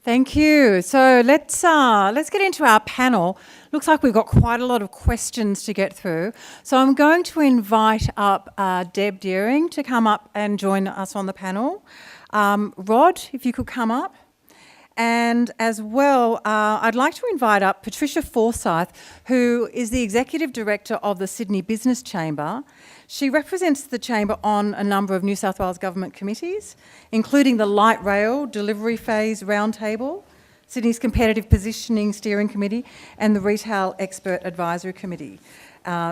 Thank you. So let's get into our panel. Looks like we've got quite a lot of questions to get through. So I'm going to invite up Deb Deering to come up and join us on the panel. Rod, if you could come up. And as well, I'd like to invite up Patricia Forsyth, who is the Executive Director of the Sydney Business Chamber. She represents the Chamber on a number of New South Wales Government committees, including the Light Rail Delivery Phase Roundtable, Sydney's Competitive Positioning Steering Committee, and the Retail Expert Advisory Committee.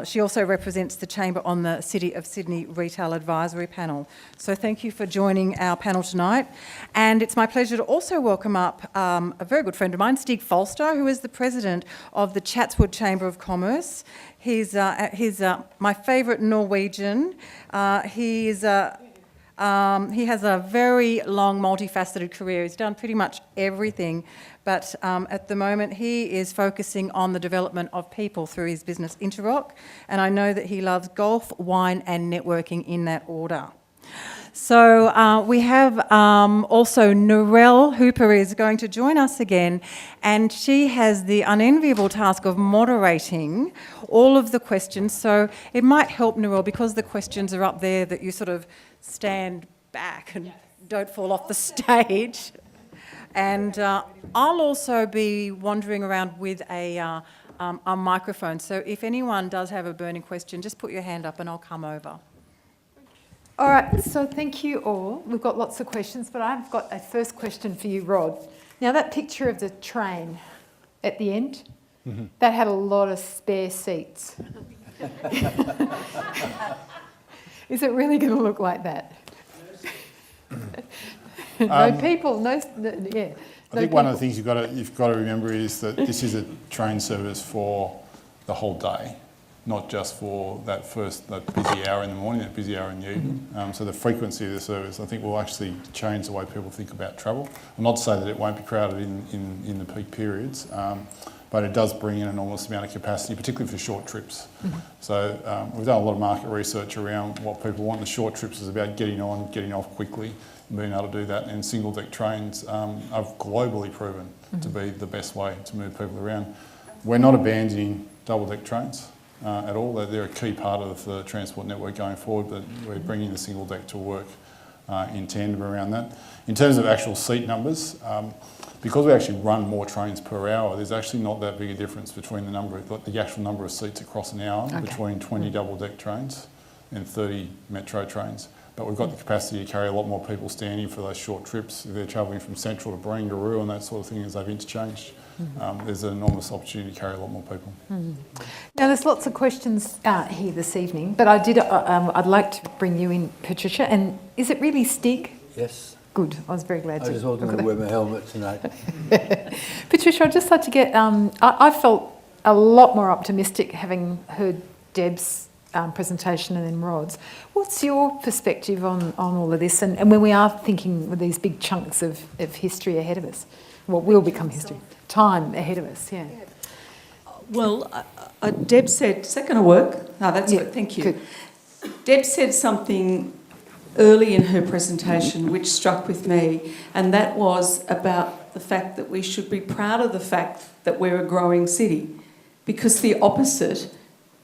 She also represents the Chamber on the City of Sydney Retail Advisory Panel. So thank you for joining our panel tonight. And it's my pleasure to also welcome up a very good friend of mine, Stig Falster, who is the President of the Chatswood Chamber of Commerce. He's my favourite Norwegian. He has a very long, multifaceted career. He's done pretty much everything, but at the moment he is focusing on the development of people through his business Interrock, and I know that he loves golf, wine and networking in that order. So we have also Narelle Hooper is going to join us again, and she has the unenviable task of moderating all of the questions. So it might help, Narelle, because the questions are up there, that you sort of stand back and don't fall off the stage. And I'll also be wandering around with a microphone. So if anyone does have a burning question, just put your hand up and I'll come over. All right, so thank you all. We've got lots of questions, but I've got a first question for you, Rod. Now, that picture of the train at the end, that had a lot of spare seats. Is it really going to look like that? No people, yeah. I think one of the things you've got to remember is that this is a train service for the whole day, not just for that busy hour in the morning, that busy hour in the evening. So the frequency of the service, I think, will actually change the way people think about travel. I'm not to say that it won't be crowded in the peak periods, but it does bring in an enormous amount of capacity, particularly for short trips. So we've done a lot of market research around what people want. The short trips is about getting on, getting off quickly, and being able to do that. And single-deck trains are globally proven to be the best way to move people around. We're not abandoning double-deck trains at all. They're a key part of the transport network going forward, but we're bringing the single-deck to work in tandem around that. In terms of actual seat numbers, because we actually run more trains per hour, there's actually not that big a difference between the actual number of seats across an hour between 20 double-deck trains and 30 metro trains. But we've got the capacity to carry a lot more people standing for those short trips. If they're travelling from Central to Barangaroo and that sort of thing as they've interchanged, there's an enormous opportunity to carry a lot more people. Now, there's lots of questions here this evening, but I'd like to bring you in, Patricia. And is it really Stig? Yes. Good. I was very glad to. I just wasn't going to wear my helmet tonight. Patricia, I'd just like to get... I felt a lot more optimistic having heard Deb's presentation and then Rod's. What's your perspective on all of this, and when we are thinking with these big chunks of history ahead of us, what will become history, time ahead of us, yeah. Well, Deb said, is that going to work? No, that's good, thank you. Good. Deb said something early in her presentation which struck with me, and that was about the fact that we should be proud of the fact that we're a growing city, because the opposite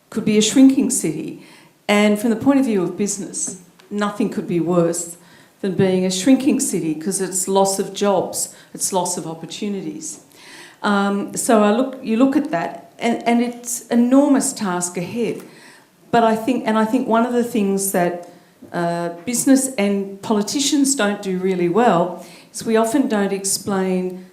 could be a shrinking city. And from the point of view of business, nothing could be worse than being a shrinking city, because it's loss of jobs, it's loss of opportunities. So you look at that, and it's an enormous task ahead. But I think one of the things that business and politicians don't do really well is we often don't explain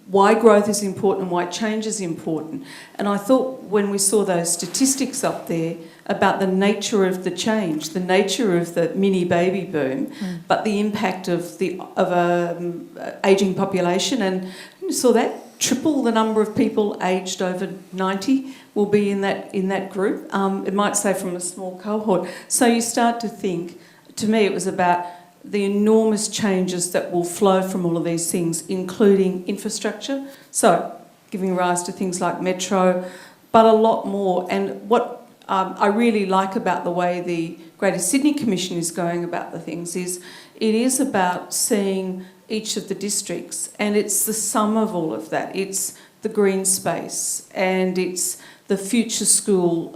why growth is important and why change is important. And I thought when we saw those statistics up there about the nature of the change, the nature of the mini baby boom, but the impact of a ageing population, and you saw that triple the number of people aged over 90 will be in that group. It might say from a small cohort. So you start to think, to me it was about the enormous changes that will flow from all of these things, including infrastructure, so giving rise to things like metro, but a lot more. And what I really like about the way the Greater Sydney Commission is going about the things is it is about seeing each of the districts, and it's the sum of all of that. It's the green space, and it's the future school,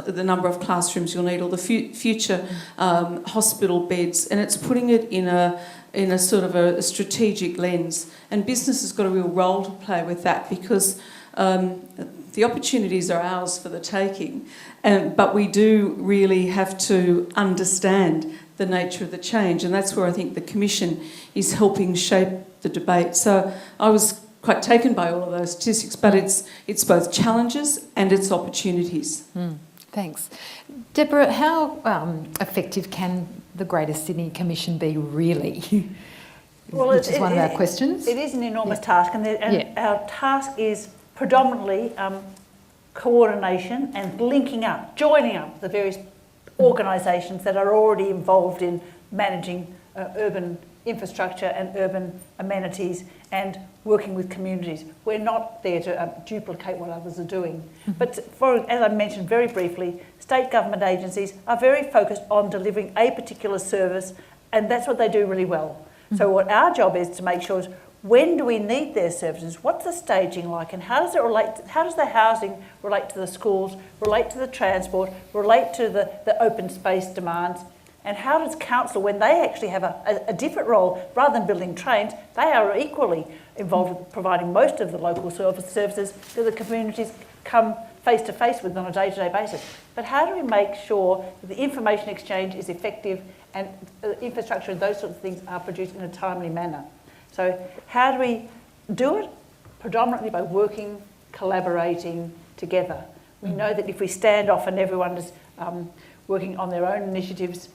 the number of classrooms you'll need, or the future hospital beds, and it's putting it in a sort of a strategic lens. And business has got a real role to play with that, because the opportunities are ours for the taking, but we do really have to understand the nature of the change, and that's where I think the Commission is helping shape the debate. So I was quite taken by all of those statistics, but it's both challenges and it's opportunities. Thanks. Deborah, how effective can the Greater Sydney Commission be really? Well, which is one of our questions. It is an enormous task, and our task is predominantly coordination and linking up, joining up the various organisations that are already involved in managing urban infrastructure and urban amenities and working with communities. We're not there to duplicate what others are doing. But as I mentioned very briefly, state government agencies are very focused on delivering a particular service, and that's what they do really well. So what our job is to make sure is, when do we need their services? What's the staging like, and how does it relate? How does the housing relate to the schools, relate to the transport, relate to the open space demands? And how does council, when they actually have a different role, rather than building trains, they are equally involved with providing most of the local services that the communities come face to face with on a day-to-day basis. But how do we make sure that the information exchange is effective and infrastructure and those sorts of things are produced in a timely manner? So how do we do it? Predominantly by working, collaborating together. We know that if we stand off and everyone is working on their own initiatives,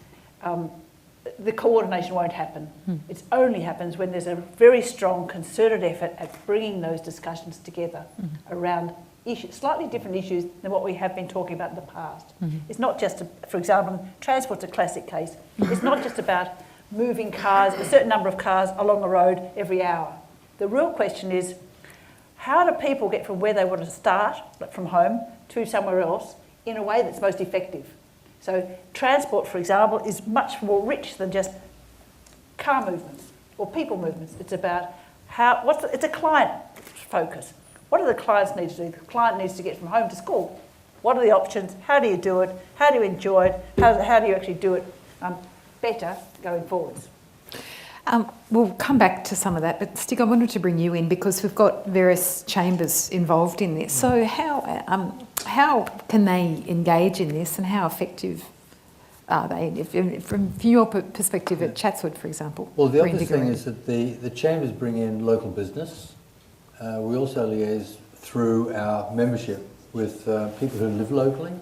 the coordination won't happen. It only happens when there's a very strong concerted effort at bringing those discussions together around issues, slightly different issues than what we have been talking about in the past. It's not just, for example, transport's a classic case. It's not just about moving cars, a certain number of cars along the road every hour. The real question is, how do people get from where they want to start, like from home, to somewhere else in a way that's most effective? So transport, for example, is much more rich than just car movements or people movements. It's about it's a client focus. What do the clients need to do? The client needs to get from home to school. What are the options? How do you do it? How do you enjoy it? How do you actually do it better going forwards? We'll come back to some of that, but Stig, I wanted to bring you in because we've got various chambers involved in this. So how can they engage in this, and how effective are they? From your perspective at Chatswood, for example. Well, the other thing is that the chambers bring in local business. We also liaise through our membership with people who live locally,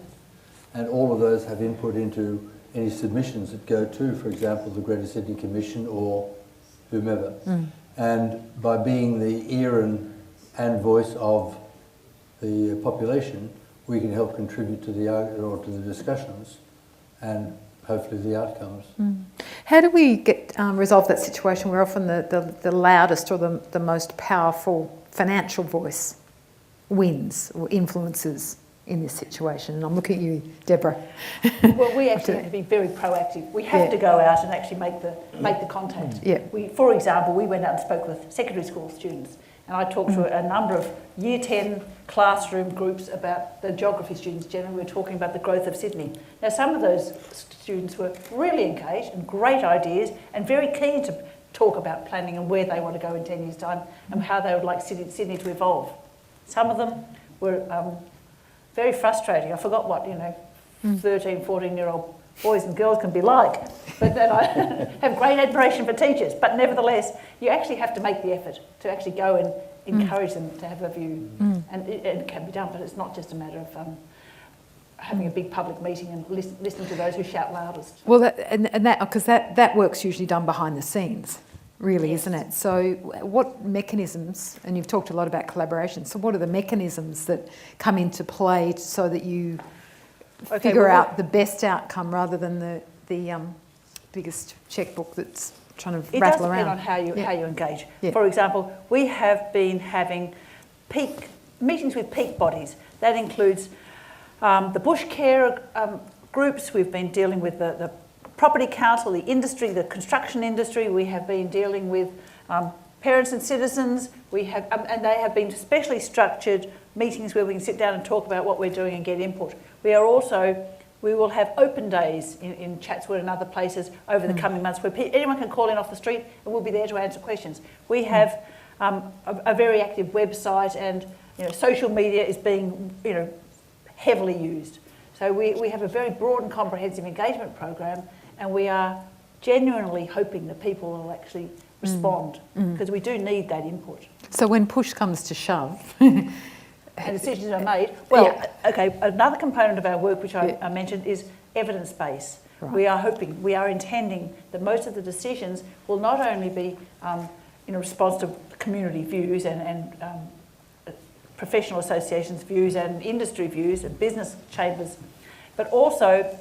and all of those have input into any submissions that go to, for example, the Greater Sydney Commission or whomever. And by being the ear and voice of the population, we can help contribute to the discussions and hopefully the outcomes. How do we resolve that situation where often the loudest or the most powerful financial voice wins or influences in this situation? And I'm looking at you, Deborah. Well, we actually have to be very proactive. We have to go out and actually make the contact. For example, we went out and spoke with secondary school students, and I talked to a number of Year 10 classroom groups about the geography students. Generally, we were talking about the growth of Sydney. Now, some of those students were really engaged and great ideas and very keen to talk about planning and where they want to go in 10 years' time and how they would like Sydney to evolve. Some of them were very frustrating. I forgot what 13, 14-year-old boys and girls can be like, but then I have great admiration for teachers. But nevertheless, you actually have to make the effort to actually go and encourage them to have a view, and it can be done. But it's not just a matter of having a big public meeting and listening to those who shout loudest. Well, that work's usually done behind the scenes, really, isn't it? So what mechanisms, and you've talked a lot about collaboration, so what are the mechanisms that come into play so that you figure out the best outcome rather than the biggest checkbook that's trying to rattle around? It does depend on how you engage. For example, we have been having meetings with peak bodies. That includes the bush care groups. We've been dealing with the property council, the industry, the construction industry. We have been dealing with Parents and citizens, we have, and they have been specially structured meetings where we can sit down and talk about what we're doing and get input. We will have open days in Chatswood and other places over the coming months where anyone can call in off the street and we'll be there to answer questions. We have a very active website, and social media is being heavily used. So we have a very broad and comprehensive engagement program, and we are genuinely hoping that people will actually respond, because we do need that input. So when push comes to shove, and decisions are made. Well, okay, another component of our work, which I mentioned, is evidence base. Right. We are intending that most of the decisions will not only be in response to community views and professional associations' views and industry views and business chambers, but also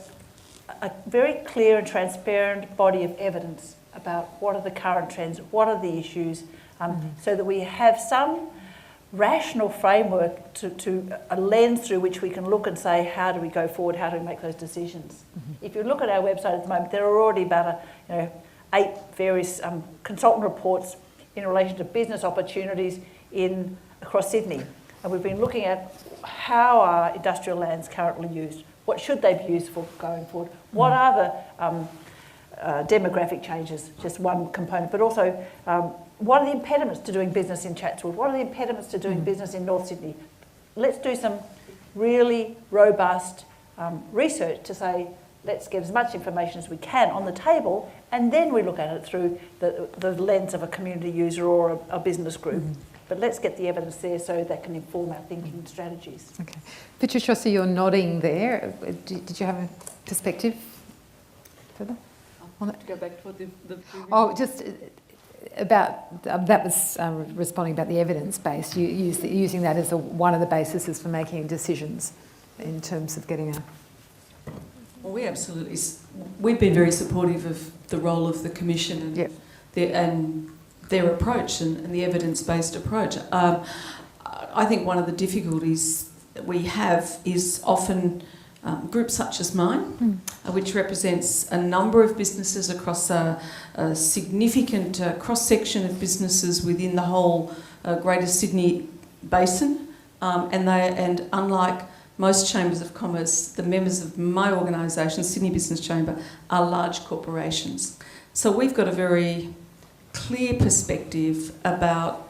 a very clear and transparent body of evidence about what are the current trends, what are the issues, so that we have some rational framework to a lens through which we can look and say, how do we go forward, how do we make those decisions? If you look at our website at the moment, there are already about 8 various consultant reports in relation to business opportunities across Sydney. And we've been looking at how are industrial lands currently used, what should they be used for going forward, what are the demographic changes, just one component, but also what are the impediments to doing business in Chatswood? What are the impediments to doing business in North Sydney? Let's do some really robust research to say, let's get as much information as we can on the table, and then we look at it through the lens of a community user or a business group. But let's get the evidence there so that can inform our thinking and strategies. Okay. Patricia, so you're nodding there. Did you have a perspective further on that? To go back to what the Oh, just about that was responding about the evidence base. Using that as one of the bases for making decisions in terms of getting a. Well, we've been very supportive of the role of the Commission and their approach and the evidence-based approach. I think one of the difficulties that we have is often groups such as mine, which represents a number of businesses across a significant cross-section of businesses within the whole Greater Sydney Basin, and unlike most chambers of commerce, the members of my organisation, Sydney Business Chamber, are large corporations. So we've got a very clear perspective about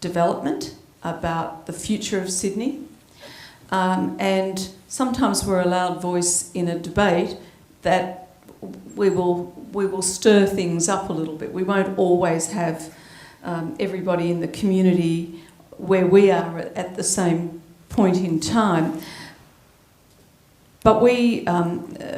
development, about the future of Sydney, and sometimes we're allowed voice in a debate that we will stir things up a little bit. We won't always have everybody in the community where we are at the same point in time, but we are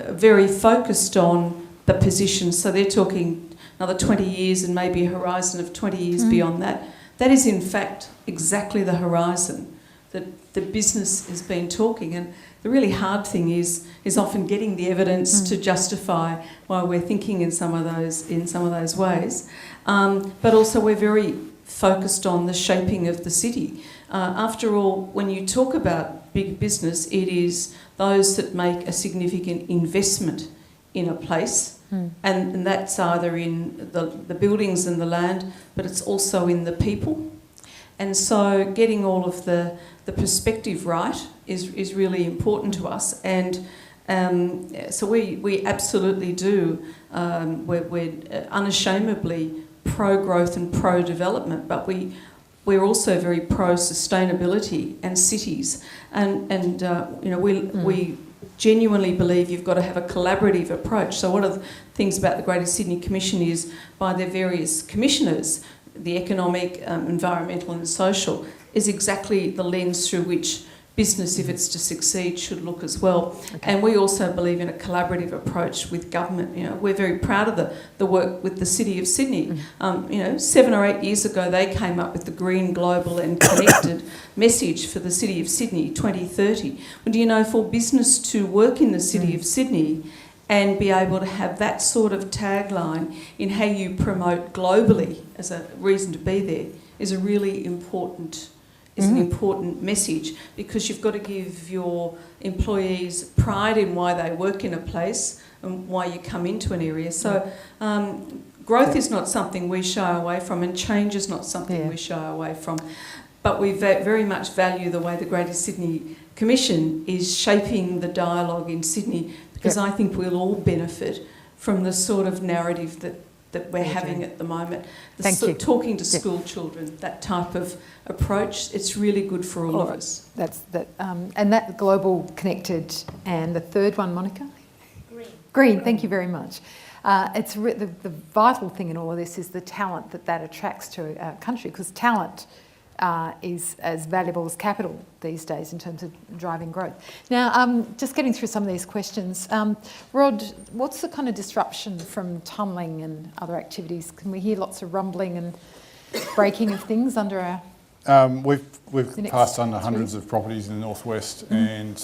very focused on the position. So they're talking another 20 years and maybe a horizon of 20 years beyond that. That is in fact exactly the horizon that the business has been talking, and the really hard thing is often getting the evidence to justify why we're thinking in some of those ways. But also we're very focused on the shaping of the city. After all, when you talk about big business, it is those that make a significant investment in a place, and that's either in the buildings and the land, but it's also in the people. And so getting all of the perspective right is really important to us. And so we absolutely do, we're unashamedly pro-growth and pro-development, but we're also very pro-sustainability and cities. And we genuinely believe you've got to have a collaborative approach. So one of the things about the Greater Sydney Commission is, by their various commissioners, the economic, environmental and social, is exactly the lens through which business, if it's to succeed, should look as well. Okay. And we also believe in a collaborative approach with government. We're very proud of the work with the City of Sydney. 7 or 8 years ago, they came up with the Green, Global and Connected message for the City of Sydney 2030. Well, do you know, for business to work in the City of Sydney and be able to have that sort of tagline in how you promote globally as a reason to be there is a really important an important message, because you've got to give your employees pride in why they work in a place and why you come into an area. So Growth is not something we shy away from, and change is not something we shy away from. But we very much value the way the Greater Sydney Commission is shaping the dialogue in Sydney, because I think we'll all benefit from the sort of narrative that we're having at the moment. Talking to school children, that type of approach, it's really good for all of us. And that global connected, and the third one, Monica? Green, thank you very much. The vital thing in all of this is the talent that attracts to our country, because talent is as valuable as capital these days in terms of driving growth. Now, just getting through some of these questions. Rod, what's the kind of disruption from tunnelling and other activities? Can we hear lots of rumbling and breaking of things under our... We've passed under hundreds of properties in the northwest and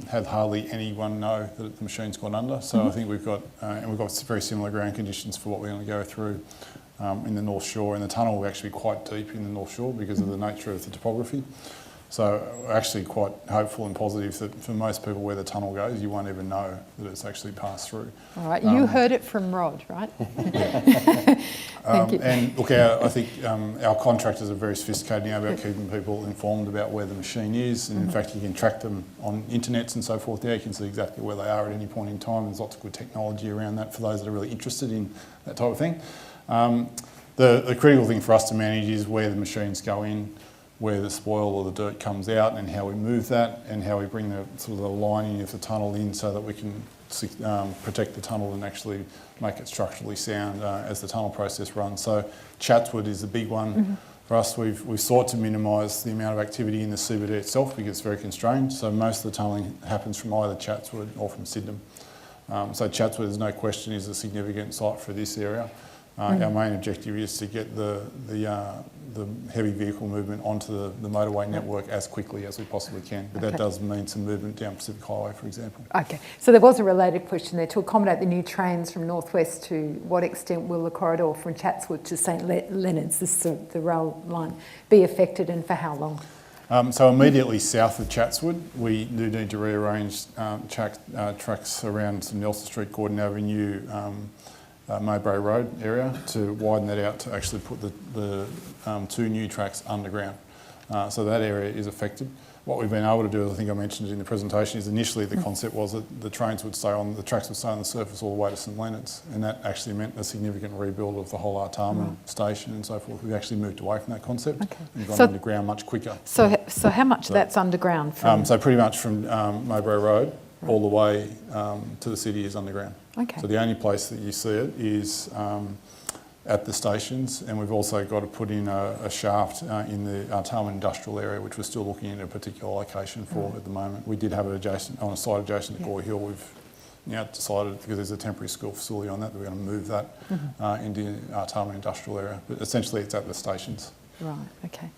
had hardly anyone know that the machine's gone under. So I think we've got very similar ground conditions for what we're going to go through in the North Shore. And the tunnel will actually be quite deep in the North Shore because of the nature of the topography. So we're actually quite hopeful and positive that for most people where the tunnel goes, you won't even know that it's actually passed through. All right, you heard it from Rod, right? Thank you. And look, I think our contractors are very sophisticated now about keeping people informed about where the machine is. And in fact, you can track them on internets and so forth there. You can see exactly where they are at any point in time. There's lots of good technology around that for those that are really interested in that type of thing. The critical thing for us to manage is where the machines go in, where the spoil or the dirt comes out, and how we move that, and how we bring the sort of the lining of the tunnel in so that we can protect the tunnel and actually make it structurally sound as the tunnel process runs. So Chatswood is a big one for us. We've sought to minimise the amount of activity in the CBD itself because it's very constrained. So most of the tunnelling happens from either Chatswood or from Sydenham. So Chatswood, there's no question, is a significant site for this area. Our main objective is to get the heavy vehicle movement onto the motorway network as quickly as we possibly can. But that does mean some movement down Pacific Highway, for example. Okay, so there was a related question there. To accommodate the new trains from northwest, to what extent will the corridor from Chatswood to St Leonard's, the rail line, be affected, and for how long? So immediately south of Chatswood, we do need to rearrange tracks around Nelson Street, Gordon Avenue, Mowbray Road area to widen that out to actually put the two new tracks underground. So that area is affected. What we've been able to do, as I think I mentioned in the presentation, is initially the concept was that the tracks would stay on the surface all the way to St Leonard's, and that actually meant a significant rebuild of the whole Artarmon station and so forth. We've actually moved away from that concept and gone underground much quicker. So how much that's underground? So pretty much from Mowbray Road all the way to the city is underground. Okay. So the only place that you see it is at the stations, and we've also got to put in a shaft in the Artarmon industrial area, which we're still looking at a particular location for at the moment. We did have it on a site adjacent to Gore Hill. We've now decided, because there's a temporary school facility on that, that we're going to move that into the Artarmon industrial area. But essentially, it's at the stations. Right. Okay.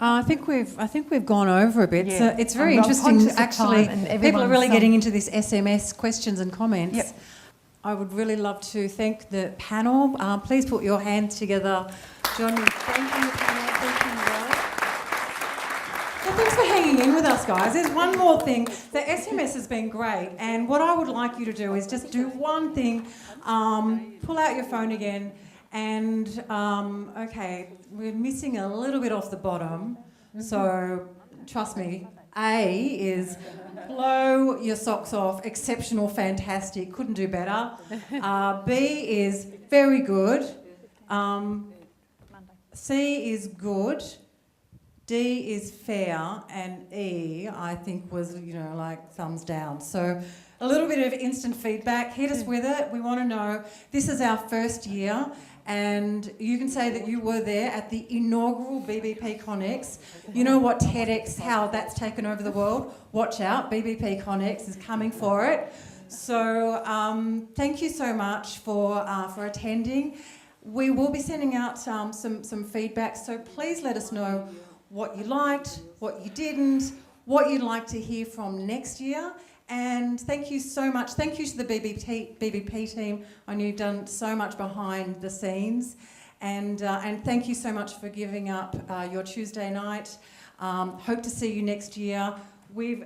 I think we've gone over a bit. Yeah. So it's very interesting, actually. People are really everyone's, getting into this SMS questions and comments. Yep. I would really love to thank the panel. Please put your hands together. John, thank you, panel. Thank you, Rod. So thanks for hanging in with us, guys. There's one more thing. The SMS has been great, and what I would like you to do is just do one thing. Pull out your phone again, and okay, we're missing a little bit off the bottom. So trust me. A is blow your socks off, exceptional, fantastic, couldn't do better. B is very good. C is good. D is fair. And E, I think, was, like thumbs down. So a little bit of instant feedback. Hit us with it. We want to know. This is our first year. And you can say that you were there at the inaugural BBP Connex. You know what TEDx, how that's taken over the world? Watch out, BBP Connex is coming for it. So thank you so much for attending. We will be sending out some feedback, so please let us know what you liked, what you didn't, what you'd like to hear from next year. And thank you so much. Thank you to the BBP team. I know you've done so much behind the scenes. And thank you so much for giving up your Tuesday night. Hope to see you next year.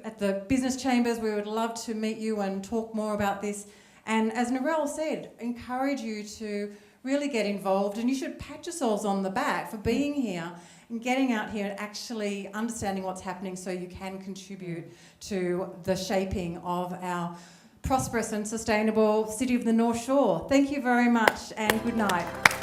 At the business chambers, we would love to meet you and talk more about this. And as Narelle said, encourage you to really get involved, and you should pat yourselves on the back for being here and getting out here and actually understanding what's happening so you can contribute to the shaping of our prosperous and sustainable city of the North Shore. Thank you very much and good night.